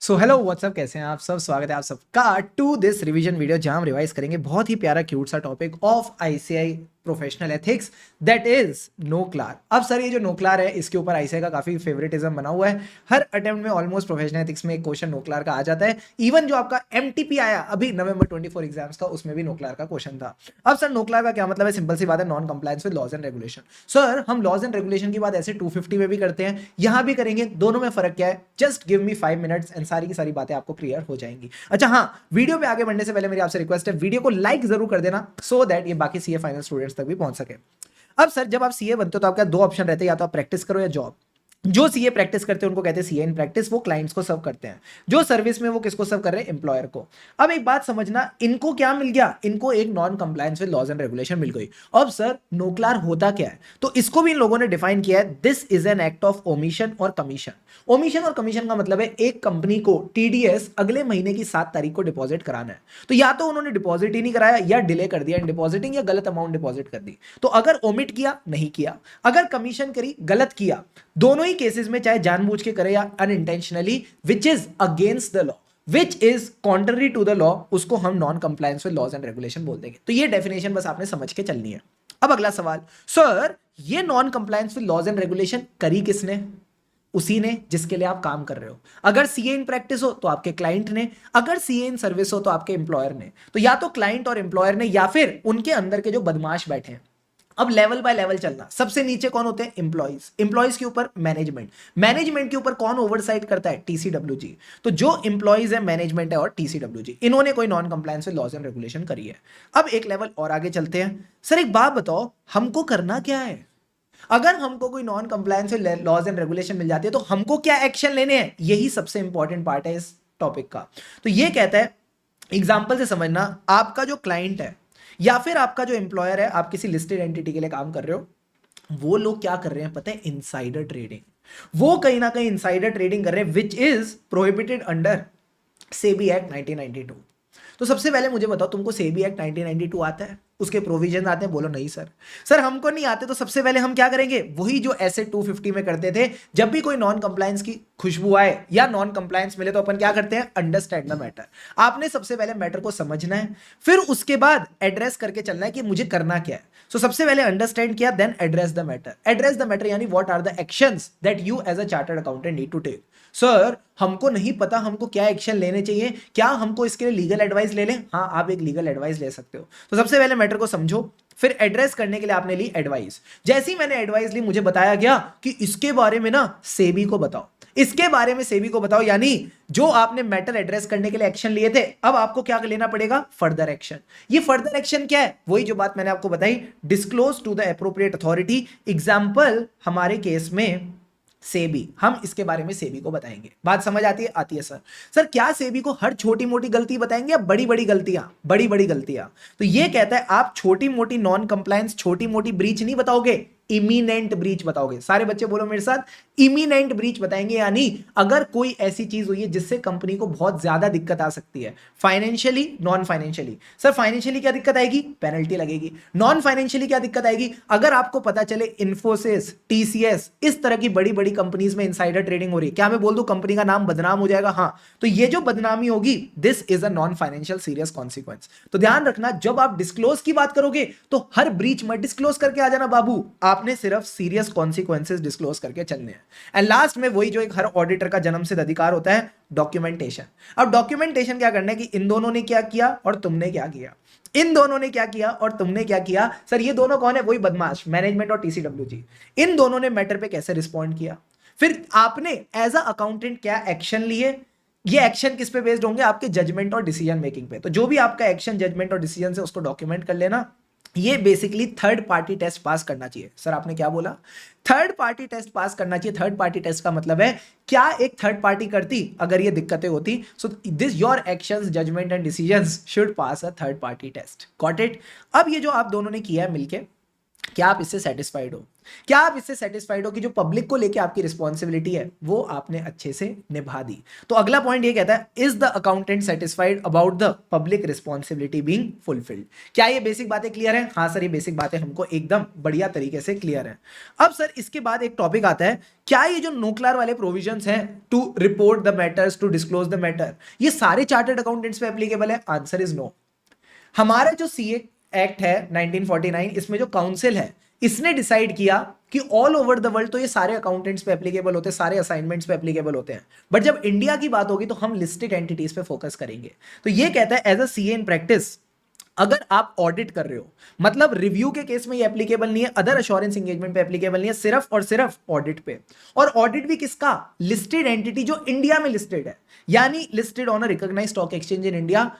So hello what's up, कैसे हैं आप सब। स्वागत है आप सबका टू दिस रिवीजन वीडियो जहां हम रिवाइज करेंगे बहुत ही प्यारा क्यूट सा topic of ICI professional ethics, that is NOCLAR. अब सर ये जो नोक्लार है इसके ऊपर आईसीआई का काफी फेवरेटिज्म बना हुआ है। हर अटेम्प्ट में ऑलमोस्ट प्रोफेशनल एथिक्स में एक क्वेश्चन नोक्लार का आ जाता है। इवन जो आपका एमटीपी आया अभी नवंबर 24 एग्जाम्स का, उसमें भी नोक्लार का क्वेश्चन था। अब सर नोक्लार का क्या मतलब है? सिंपल सी बात है, non compliance with laws and regulation. Sir हम लॉज एंड रेगुलेशन की बात ऐसे 250 में भी करते हैं, यहां भी करेंगे। दोनों में फर्क क्या है? Just give me 5 minutes and सारी की सारी बातें आपको क्लियर हो जाएंगी। अच्छा हाँ, वीडियो पे आगे बढ़ने से पहले मेरी आपसे रिक्वेस्ट है, वीडियो को लाइक जरूर कर देना सो दैट ये बाकी सीए फाइनल स्टूडेंट्स तक भी पहुंच सके। अब सर जब आप सीए बनते हो तो आपका दो ऑप्शन रहते हैं, या तो आप प्रैक्टिस करो या जॉब। जो सीए प्रैक्टिस करते हैं उनको कहते हैं सीए इन प्रैक्टिस, वो क्लाइंट्स को सर्व करते हैं। जो सर्विस में वो किसको सर्व कर रहे हैं? एम्प्लॉयर को। अब एक बात समझना, इनको क्या मिल गया? इनको एक non compliance with laws and regulation मिल गई। अब सर नोक्लार होता क्या है? तो इसको भी इन लोगों ने डिफाइन किया है, this is an act of omission और कमीशन। ओमिशन और कमीशन का मतलब है एक कंपनी को टीडीएस अगले महीने की 7 तारीख को डिपॉजिट कराना है, तो या तो उन्होंने डिपॉजिट ही नहीं कराया या डिले कर दिया इन डिपॉजिटिंग, या गलत अमाउंट डिपॉजिट कर दी। तो अगर ओमिट किया, नहीं किया, अगर कमीशन करी, गलत किया, दोनों ही केसेस में चाहे जानबूझ के करे या unintentionally, which is against the law, which is contrary to the law, उसको हम non compliance with laws and regulation बोल देंगे। तो ये डेफिनेशन बस आपने समझ के चलनी है। अब अगला सवाल, सर ये non compliance with laws and regulation करी किसने? उसी ने जिसके लिए आप काम कर रहे हो। अगर सीए इन प्रैक्टिस हो तो आपके क्लाइंट ने, अगर सीए इन सर्विस हो तो आपके एम्प्लॉयर ने। तो या तो क्लाइंट और एम्प्लॉयर ने, या फिर उनके अंदर के जो बदमाश बैठे हैं। अब लेवल बाय लेवल चलना, सबसे नीचे कौन होते हैं? एम्प्लॉइज। एम्प्लॉइज के ऊपर मैनेजमेंट। मैनेजमेंट के ऊपर कौन ओवरसाइट करता है? टीसीडब्ल्यूजी। तो जो एम्प्लॉइज है, मैनेजमेंट है और टीसीडब्ल्यूजी, इन्होंने कोई non compliance with laws and regulation करी है। अब एक लेवल और आगे चलते हैं। सर एक बात बताओ, हमको करना क्या है? अगर हमको कोई non compliance laws and regulation मिल जाती है तो हमको क्या एक्शन लेने हैं? यही सबसे इंपॉर्टेंट पार्ट है इस टॉपिक का। तो ये कहता है, एग्जांपल से समझना, आपका जो क्लाइंट है या फिर आपका जो एम्प्लॉयर है, आप किसी लिस्टेड एंटिटी के लिए काम कर रहे हो, वो लोग क्या कर रहे हैं पता है? Insider trading. वो कहीं ना कहीं इनसाइडर ट्रेडिंग कर रहे हैं, which is prohibited under SEBI act 1992। तो सबसे पहले मुझे बताओ, तुमको सेबी एक्ट 1992 आता है? उसके प्रोविजन आते हैं? बोलो नहीं सर। सर हमको नहीं आते। तो सबसे पहले हम क्या करेंगे? वही जो ऐसे 250 में करते थे, जब भी कोई नॉन कंप्लायंस की खुशबू आए या नॉन कंप्लायंस मिले तो अपन क्या करते हैं? Understand the matter. आपने सबसे पहले मैटर को समझना है, फिर उसके बाद एड्रेस करके चलना है कि मुझे करना क्या है। सो सबसे पहले अंडरस्टैंड किया, then address the matter. Address the matter यानी what are the actions that you as a chartered accountant need to take. Sir हमको नहीं पता हमको क्या एक्शन लेने चाहिए, क्या हमको इसके लिए लीगल एडवाइस ले लें? हाँ, आप एक लीगल एडवाइस ले सकते हो। तो सबसे पहले मैटर को समझो, फिर एड्रेस करने के लिए आपने ली एडवाइस। जैसे ही मैंने एडवाइस ली, मुझे बताया गया कि इसके बारे में ना सेबी को बताओ, इसके बारे में सेबी को बताओ। यानी जो आपने मैटर एड्रेस करने के लिए एक्शन लिए थे, अब आपको क्या लेना पड़ेगा? Further action. ये फर्दर एक्शन क्या है? वही जो बात मैंने आपको बताई, disclose to the appropriate authority. Example हमारे केस में सेबी, हम इसके बारे में सेबी को बताएंगे। बात समझ आती है? आती है सर। सर क्या सेबी को हर छोटी मोटी गलती बताएंगे या बड़ी बड़ी गलतियां? बड़ी बड़ी गलतियां। तो ये कहता है आप छोटी मोटी नॉन कंप्लायंस, छोटी मोटी ब्रीच नहीं बताओगे, इमिनेंट ब्रीच बताओगे। सारे बच्चे बोलो मेरे साथ, इमिनेंट ब्रीच बताएंगे। यानी अगर कोई ऐसी चीज हुई है जिससे कंपनी को बहुत ज्यादा दिक्कत आ सकती है, financially, non financially. Sir financially क्या दिक्कत आएगी? पेनल्टी लगेगी। नॉन फाइनेंशियली क्या दिक्कत आएगी? अगर आपको पता चले इन्फोसिस, टीसीएस, इस तरह की बड़ी बड़ी कंपनीज में इनसाइडर ट्रेडिंग हो रही है, क्या मैं बोल दूं कंपनी का नाम बदनाम हो जाएगा? हाँ। तो ये जो बदनामी होगी, this is a non financial serious consequence. तो ध्यान रखना, जब आप डिस्क्लोज की बात करोगे तो हर ब्रीच मत डिस्क्लोज करके आ जाना बाबू, आपने सिर्फ सीरियस कॉन्सिक्वेंसेस डिस्क्लोज करके चलने हैं। एंड लास्ट में वही जो एक हर ऑडिटर का जन्मसिद्ध अधिकार होता है, डॉक्यूमेंटेशन। अब डॉक्यूमेंटेशन क्या करना है कि इन दोनों ने क्या किया और तुमने क्या किया, इन दोनों ने क्या किया और तुमने क्या किया। सर ये दोनों कौन है? वही बदमाश, मैनेजमेंट और टीसीडब्ल्यूजी। इन दोनों ने मैटर पे कैसे रिस्पॉन्ड किया, फिर आपने एज अ अकाउंटेंट क्या एक्शन लिए। ये एक्शन किस पे बेस्ड होंगे? आपके जजमेंट और डिसीजन मेकिंग पे। तो जो भी आपका एक्शन, जजमेंट और डिसीजन से उसको डॉक्यूमेंट कर लेना। ये basically third party test pass करना चाहिए। सर आपने क्या बोला? थर्ड पार्टी टेस्ट पास करना चाहिए। थर्ड पार्टी टेस्ट का मतलब है क्या एक थर्ड पार्टी करती अगर ये दिक्कतें होती। So this your actions, judgement and decisions should pass a third party test. Got it? अब ये जो आप दोनों ने किया है मिलके, क्या आप इससे सेटिस्फाइड हो? क्या आप इससे सेटिस्फाइड हो कि जो पब्लिक को लेके आपकी रिस्पॉन्सिबिलिटी है वो आपने अच्छे से निभा दी? तो अगला पॉइंट ये कहता है, is the accountant satisfied about the public responsibility being fulfilled? क्या ये बेसिक बातें क्लियर है? हाँ सर, ये बेसिक बातें हमको एकदम बढ़िया तरीके से क्लियर है। अब सर इसके बाद एक टॉपिक आता है, क्या ये जो नोक्लार वाले प्रोविजंस हैं to report the matters, to disclose the matter, ये सारे चार्टर्ड अकाउंटेंट्स पे एप्लीकेबल है? Answer is no. हमारा जो सीए एक्ट है 1949, इसमें जो काउंसिल है इसने डिसाइड किया कि ऑल ओवर द वर्ल्ड तो ये सारे अकाउंटेंट्स पे एप्लीकेबल होते हैं, सारे असाइनमेंट्स पे एप्लीकेबल होते हैं, बट जब इंडिया की बात होगी तो हम लिस्टेड एंटिटीज पे फोकस करेंगे। तो ये कहता है as a CA in practice, अगर आप ऑडिट कर रहे हो, मतलब रिव्यू के केस में ये एप्लीकेबल नहीं है, अदर अश्योरेंस एंगेजमेंट पे एप्लीकेबल नहीं है, सिर्फ और सिर्फ ऑडिट पे। और ऑडिट भी किसका? लिस्टेड एंटिटी जो इंडिया में लिस्टेड है, यानी listed on a recognised stock exchange in India,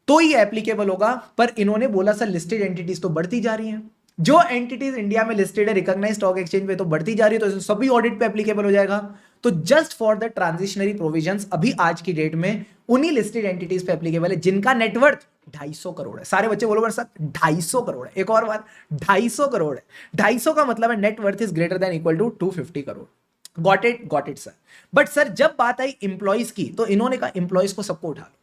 तो ये एप्लीकेबल होगा। पर इन्होंने बोला सर लिस्टेड एंटिटीज तो बढ़ती जा रही हैं, जो एंटिटीज इंडिया में लिस्टेड है रिकॉग्नाइज्ड स्टॉक एक्सचेंज पे तो बढ़ती जा रही है, तो सभी ऑडिट पे एप्लीकेबल हो जाएगा। तो just for the transitionary provisions अभी आज की डेट में उन्हीं लिस्टेड एंटिटीज पे एप्लीकेबल है जिनका नेटवर्थ 250 करोड़ है। सारे बच्चे बोलो मेरे साथ, 250 करोड़ है। एक और बार, 250 करोड़ है। 250 का मतलब है net worth is greater than equal to 250 crore. Got it sir. But sir जब बात आई इंप्लॉइज की, तो इन्होंने कहा इंप्लॉइज को सबको उठा लो,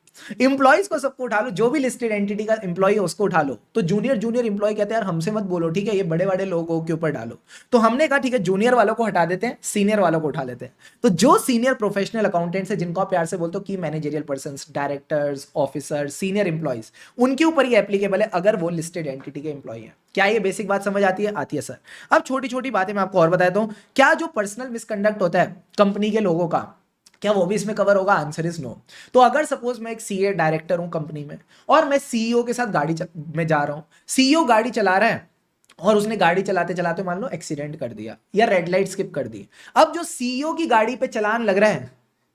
इंप्लॉइज को सबको उठा लो, जो भी लिस्टेड एंटिटी का इंप्लॉय है उसको उठा लो। तो जूनियर इंप्लॉय कहते हैं यार हमसे मत बोलो, ठीक है, ये बड़े बड़े लोगों के ऊपर डालो। तो हमने कहा ठीक है, जूनियर वालों को हटा देते हैं, सीनियर वालों को उठा लेते हैं। तो जो सीनियर प्रोफेशनल अकाउंटेंट्स है, जिनको आप प्यार से बोलते हो की managerial persons, directors, officer, senior employees, उनके ऊपर ये एप्लीकेबल है अगर वो लिस्टेड एंटिटी के इंप्लॉय है। क्या ये बेसिक बात समझ आती है? आती है सर। अब छोटी छोटी बातें मैं आपको और बताता हूं। क्या जो पर्सनल मिसकंडक्ट होता है कंपनी के लोगों का, क्या वो भी इसमें कवर होगा? Answer is no. तो अगर सपोज मैं एक सीए डायरेक्टर हूं कंपनी में और मैं सीईओ के साथ में जा रहा हूं, सीईओ गाड़ी चला रहा है और उसने गाड़ी चलाते चलाते मान लो एक्सीडेंट कर दिया या रेड लाइट स्किप कर दी। अब जो सीईओ की गाड़ी पे चलान लग रहा है,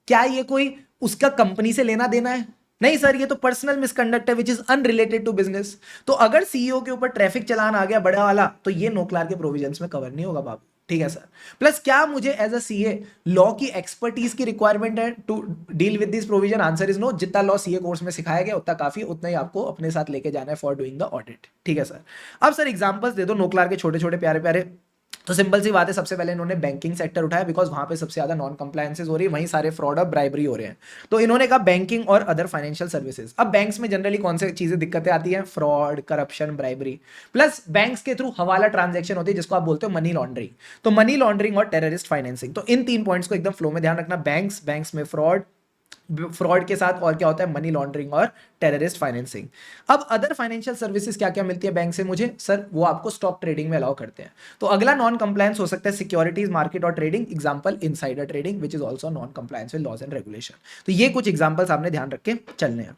क्या ये कोई उसका कंपनी से लेना देना है? नहीं सर, ये तो पर्सनल मिसकंडक्ट है which is unrelated to business. तो अगर सीईओ के ऊपर ट्रैफिक चलान आ गया बड़ा वाला, तो ये नो क्लार के प्रोविजंस में कवर नहीं होगा बाबू, ठीक है सर। प्लस क्या मुझे एज अ सीए लॉ की एक्सपर्टीज की रिक्वायरमेंट है to deal with this provision? Answer is no. जितना लॉ सीए कोर्स में सिखाया गया उतना काफी, उतना ही आपको अपने साथ लेके जाना है फॉर डूइंग द ऑडिट, ठीक है सर। अब सर एग्जांपल्स दे दो नो क्लार के छोटे छोटे प्यारे प्यारे। तो सिंपल सी बात है, सबसे पहले इन्होंने बैंकिंग सेक्टर उठाया बिकॉज वहां पे सबसे ज्यादा नॉन कंप्लायंसेस हो रही है, वहीं सारे फ्रॉड और ब्राइबरी हो रहे हैं। तो इन्होंने कहा बैंकिंग और अदर फाइनेंशियल सर्विसेज। अब बैंक्स में जनरली कौन से चीजें दिक्कतें आती हैं? Fraud, corruption, bribery, plus banks के थ्रू हवाला ट्रांजैक्शन होती है जिसको आप बोलते हो मनी लॉन्ड्रिंग। तो मनी लॉन्ड्रिंग और टेररिस्ट फाइनेंसिंग, तो इन 3 पॉइंट्स को एकदम फ्लो में ध्यान रखना। बैंक्स में फ्रॉड के साथ और क्या होता है? मनी लॉन्ड्रिंग और टेररिस्ट फाइनेंसिंग। अब अदर फाइनेंशियल सर्विसेज क्या क्या मिलती है बैंक से मुझे? सर वो आपको स्टॉक ट्रेडिंग में अलाउ करते हैं। तो अगला नॉन कंप्लायंस हो सकता है सिक्योरिटीज मार्केट और trading, example insider trading which is also non compliance with laws and regulation. तो ये कुछ एग्जांपल्स आपने ध्यान रख के चलने हैं।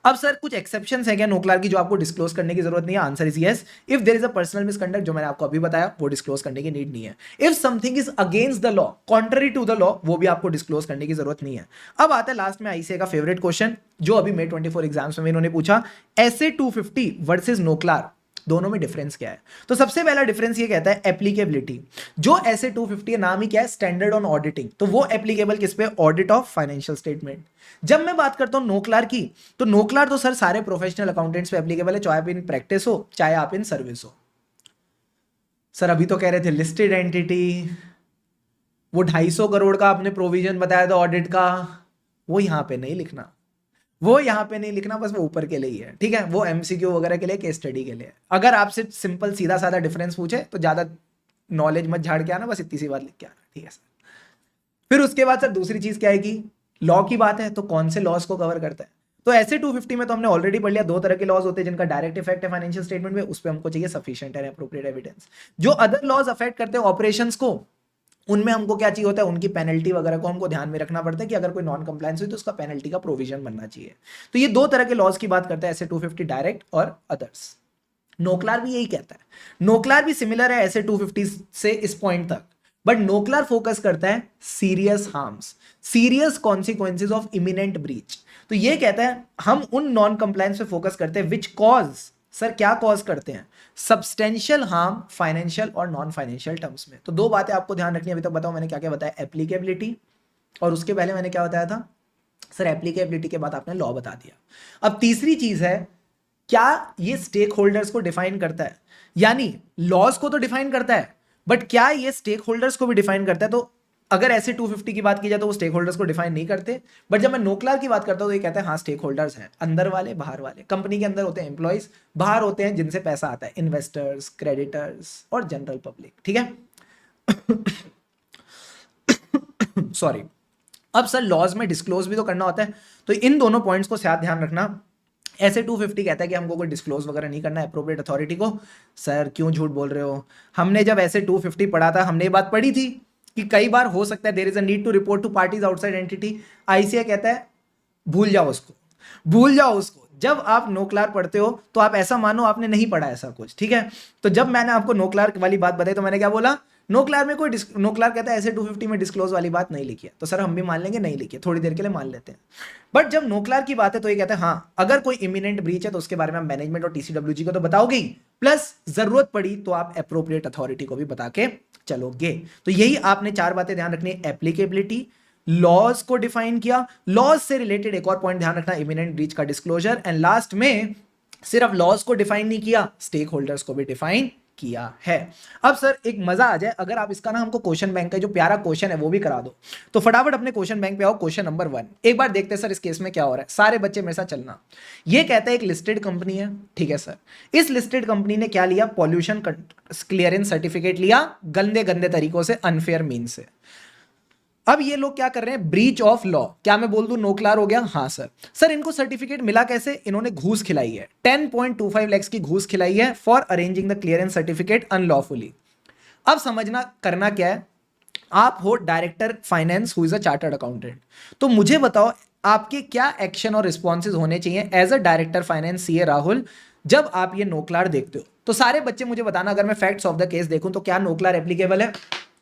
अब सर कुछ एक्सेप्शंस है क्या नो क्लार की जो आपको डिस्क्लोज करने की जरूरत नहीं है? Answer is yes. If there is a personal misconduct, जो मैंने आपको अभी बताया, वो डिस्क्लोज करने की नीड नहीं है। If something is against the law, contrary to the law, वो भी आपको डिस्क्लोज करने की जरूरत नहीं है। अब आता है लास्ट में आईसीए का फेवरेट क्वेश्चन, जो अभी May 24 एग्जाम्स में इन्होंने पूछा, SA 250 वर्सेज नो क्लार, दोनों में डिफरेंस क्या है? तो सबसे पहला डिफरेंस ये कहता है एप्लीकेबिलिटी। जो SA 250 नाम ही क्या है? Standard on auditing. तो वो एप्लीकेबल किस पे? Audit of financial statement. जब मैं बात करता हूं नो क्लार की, तो नो क्लार तो सर सारे प्रोफेशनल अकाउंटेंट्स पे एप्लीकेबल है, चाहे आप इन प्रैक्टिस हो चाहे आप इन सर्विस हो। सर अभी तो कह रहे थे लिस्टेड एंटिटी, वो 250 करोड़ का आपने प्रोविजन बताया था ऑडिट का, वो यहां पे नहीं लिखना, वो यहां पे नहीं लिखना, बस वो ऊपर के लिए ही है, ठीक है। वो एमसीक्यू वगैरह के लिए, केस स्टडी के लिए। अगर आपसे सिंपल सीधा साधा डिफरेंस पूछे तो ज्यादा नॉलेज मत झाड़ के आना, बस इतनी सी बात लिख के आना, ठीक है सर। फिर उसके बाद सर दूसरी चीज क्या है कि लॉ की बात है, तो कौन से लॉज को कवर करता है? तो ऐसे 250 में तो हमने ऑलरेडी पढ़ लिया, 2 तरह के लॉज होते हैं जिनका डायरेक्ट इफेक्ट है फाइनेंशियल स्टेटमेंट में, उस पर हमको चाहिए सफिशिएंट एंड एप्रोप्रिएट एविडेंस। जो अदर लॉज अफेक्ट करते हैं ऑपरेशंस को, उनमें हमको क्या चाहिए होता है? उनकी पेनल्टी वगैरह को हमको ध्यान में रखना पड़ता है कि अगर कोई नॉन कंप्लायंस हुई तो उसका पेनल्टी का प्रोविजन बनना चाहिए। तो ये 2 तरह के लॉज की बात करता है, ऐसे 250 डायरेक्ट और अदर्स। नोक्लार भी यही कहता है, नोक्लार भी सिमिलर है ऐसे 250 से इस पॉइंट तक, बट नोक्लार फोकस करता है serious harms, serious consequences of imminent breach. तो ये कहता है हम उन नॉन कंप्लायंस पे फोकस करते हैं विच कॉज, सर क्या कॉज करते हैं? सब्सटेंशियल हार्म फाइनेंशियल और नॉन फाइनेंशियल टर्म्स में। तो 2 बातें आपको ध्यान रखनी है। अभी तक बताओ मैंने क्या क्या बताया? एप्लीकेबिलिटी, और उसके पहले मैंने क्या बताया था? सर एप्लीकेबिलिटी के बाद आपने लॉ बता दिया। अब तीसरी चीज है क्या ये स्टेक होल्डर्स को डिफाइन करता है? यानी लॉज को तो डिफाइन करता है, बट क्या ये स्टेक होल्डर्स को भी डिफाइन करता है? तो अगर ऐसे 250 की बात की जाए तो वो स्टेक होल्डर्स को डिफाइन नहीं करते, बट जब मैं नोक्लार की बात करता हूं तो ये कहते हैं हाँ स्टेक होल्डर्स हैं, अंदर वाले बाहर वाले। कंपनी के अंदर होते हैं एम्प्लॉइज, बाहर होते हैं जिनसे पैसा आता है, इन्वेस्टर्स, क्रेडिटर्स और जनरल पब्लिक। ठीक है, सॉरी। अब सर लॉज में डिस्क्लोज भी तो करना होता है, तो इन दोनों पॉइंट्स को साथ ध्यान रखना। ऐसे 250 कहता है कि हमको कोई डिस्क्लोज वगैरह नहीं करना है एप्रोप्रिएट अथॉरिटी को। सर क्यों झूठ बोल रहे हो? हमने जब ऐसे 250 पढ़ा था, हमने ये बात पढ़ी थी कि कई बार हो सकता है there is a need to report to parties outside entity. ICAI कहता है भूल जाओ उसको, भूल जाओ उसको। जब आप नोक्लार पढ़ते हो तो आप ऐसा मानो आपने नहीं पढ़ा ऐसा कुछ। ठीक है, तो जब मैंने आपको नोक्लार वाली बात बताई तो मैंने क्या बोला? नोक्लार में कोई नोक्लार कहता है ऐसे 250 में डिस्क्लोज वाली बात नहीं लिखी है। तो सर हम भी मान लेंगे नहीं लिखी है, थोड़ी देर के लिए मान लेते हैं। बट जब नोक्लार की बात है तो ये कहता है हाँ अगर कोई इमिनेंट ब्रीच है तो उसके बारे में मैनेजमेंट और टीसीडब्ल्यूजी को तो बताओगे ही, प्लस जरूरत पड़ी तो आप एप्रोप्रिएट अथॉरिटी को भी बता के चलोगे। तो यही आपने 4 बातें ध्यान रखनी है। एप्लीकेबिलिटी, लॉज को डिफाइन किया, लॉज से रिलेटेड एक और पॉइंट ध्यान रखना इमिनेंट ब्रीच का डिस्क्लोजर, एंड लास्ट में सिर्फ लॉज को डिफाइन नहीं किया, स्टेक होल्डर्स को भी डिफाइन किया है। अब सर एक मजा आ जाए, अगर आप इसका ना हमको क्वेश्चन बैंक का जो प्यारा क्वेश्चन है वो भी करा दो, तो फटाफट अपने क्वेश्चन बैंक पे आओ। क्वेश्चन नंबर 1 एक बार देखते हैं सर इस केस में क्या हो रहा है। सारे बच्चे मेरे साथ चलना। ये कहता है एक लिस्टेड कंपनी है, ठीक है सर, इस लिस्टेड कंपनी ने क्या लिया? पॉल्यूशन क्लियरेंस सर्टिफिकेट लिया, गंदे गंदे तरीकों से, अनफेयर मीन से। अब ये लोग क्या कर रहे हैं? Breach of law. क्या मैं बोल दूं नोक्लार हो गया? हाँ सर। सर इनको सर्टिफिकेट मिला कैसे? इन्होंने घूस खिलाई है, 10.25 लाख की घूस खिलाई है for arranging the clearance certificate unlawfully. अब समझना करना क्या है, आप हो director finance who is a chartered accountant, तो मुझे बताओ आपके क्या एक्शन और रिस्पॉन्सेज होने चाहिए as a director finance CA Rahul जब आप ये नोक्लार देखते हो? तो सारे बच्चे मुझे बताना, अगर मैं फैक्ट्स ऑफ द केस देखूं तो क्या नोक्लार एप्लीकेबल है?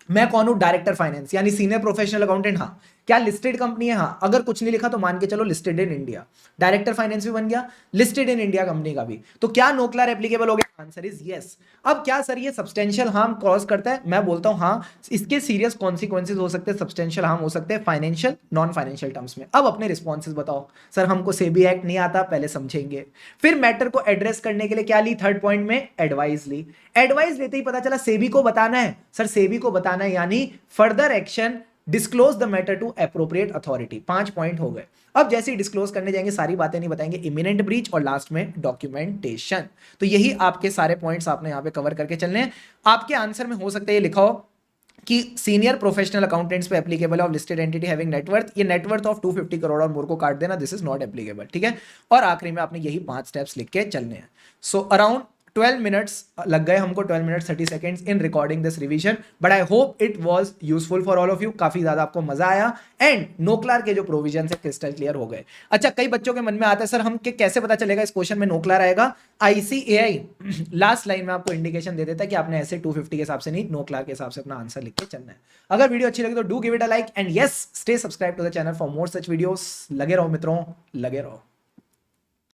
मैं कौन हूं? डायरेक्टर फाइनेंस यानी सीनियर प्रोफेशनल अकाउंटेंट। हाँ। क्या लिस्टेड कंपनी है? हाँ। अगर कुछ नहीं लिखा तो मान के चलो listed in India, director finance भी बन गया, लिस्टेड इन इंडिया कंपनी का भी। तो क्या नोक्लार एप्लीकेबल हो गया? Answer is yes. अब क्या सर ये सब्सटेंशियल हार्म कॉज करता है? मैं बोलता हूं हाँ, इसके सीरियस कॉन्सिक्वेंसेज हो सकते हैं, सब्सटेंशियल हार्म हो सकते हैं फाइनेंशियल नॉन फाइनेंशियल टर्म्स में। अब अपने रिस्पॉन्सेज बताओ। सर हमको सेबी एक्ट नहीं आता, पहले समझेंगे। फिर मैटर को एड्रेस करने के लिए क्या ली? थर्ड पॉइंट में एडवाइस ली। एडवाइस लेते ही पता चला सेबी को बताना है। सर सेबी को बताना है यानी further action, disclose the matter to appropriate authority. 5 point हो गए। अब जैसे ही डिस्क्लोज करने जाएंगे सारी बातें नहीं बताएंगे, इमिनेंट ब्रीच और लास्ट में डॉक्यूमेंटेशन। तो यही आपके सारे पॉइंट्स आपने यहां पे कवर करके चलने हैं। आपके आंसर में हो सकता है ये लिखा हो कि सीनियर प्रोफेशनल अकाउंटेंट्स पे applicable of listed entity having net worth, ये नेटवर्थ ऑफ 250 करोड़ और मोर को काट देना, दिस इज नॉट एप्लीकेबल। ठीक है, और आखिरी में आपने यही 5 स्टेप्स लिख के चलने हैं। सो अराउंड 12 मिनट्स लग गए हमको, 12 minute 30 seconds in recording this revision, but I hope it was useful for all of you. काफी ज्यादा आपको मजा आया एंड नोक्लार के जो प्रोविजन है क्रिस्टल क्लियर हो गए। अच्छा, कई बच्चों के मन में आता है सर हम कैसे पता चलेगा इस क्वेश्चन में नोक्लार आएगा? आईसीएआई लास्ट लाइन में आपको इंडिकेशन दे देता है कि आपने ऐसे 250 के हिसाब से नहीं, नोक्लार के हिसाब से अपना आंसर लिख के चलना है। अगर वीडियो अच्छी लगी तो do give it a like and yes stay subscribe to the channel for more such videos. लगे रहो मित्रों, लगे रहो।